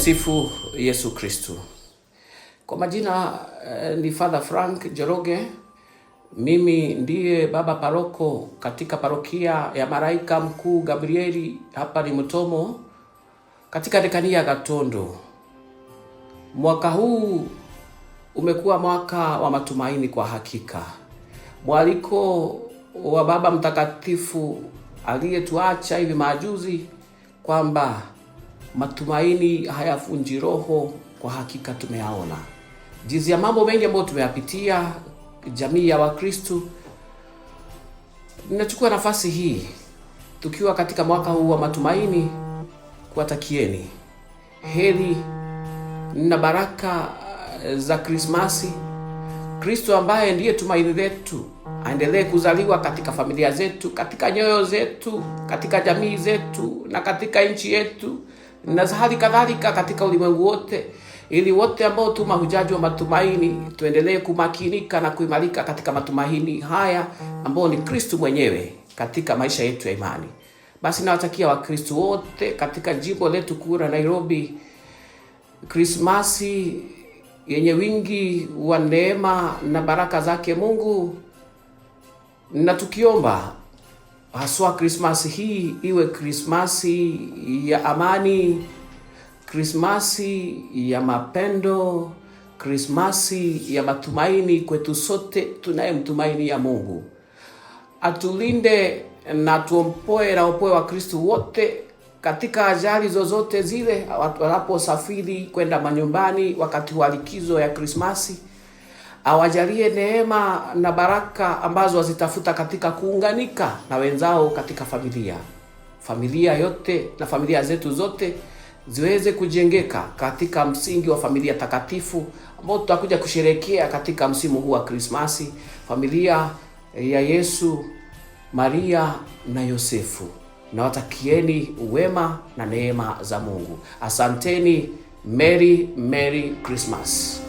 Tumsifu Yesu Kristu. Kwa majina ni Father Frank Njoroge. Mimi ndiye baba paroko katika parokia ya Malaika Mkuu Gabrieli hapa ni Mutomo katika dekania Gatondo. Mwaka huu umekuwa mwaka wa matumaini kwa hakika. Mwaliko wa Baba Mtakatifu aliyetuacha hivi majuzi kwamba matumaini hayafunji roho, kwa hakika tumeyaona. Jinsi ya mambo mengi ambayo tumeyapitia jamii ya Wakristo. Ninachukua nafasi hii tukiwa katika mwaka huu wa matumaini kuwatakieni heri na baraka za Krismasi. Kristo ambaye ndiye tumaini letu aendelee kuzaliwa katika familia zetu, katika nyoyo zetu, katika jamii zetu na katika nchi yetu na hali kadhalika katika ulimwengu wote, ili wote ambao tu mahujaji wa matumaini tuendelee kumakinika na kuimarika katika matumaini haya ambao ni Kristo mwenyewe katika maisha yetu ya imani. Basi nawatakia Wakristo wote katika jimbo letu kuu la Nairobi Krismasi yenye wingi wa neema na baraka zake Mungu, na tukiomba haswa Krismasi hii iwe Krismasi ya amani, Krismasi ya mapendo, Krismasi ya matumaini kwetu sote tunayemtumaini ya Mungu. Atulinde na tuompoe na opoe wa Kristo wote katika ajali zozote zile wanaposafiri kwenda manyumbani wakati wa likizo ya Krismasi. Awajalie neema na baraka ambazo wazitafuta katika kuunganika na wenzao katika familia. Familia yote na familia zetu zote ziweze kujengeka katika msingi wa familia takatifu ambao tutakuja kusherehekea katika msimu huu wa Krismasi, familia ya Yesu, Maria na Yosefu. Nawatakieni uwema na neema za Mungu. Asanteni. Merry Christmas.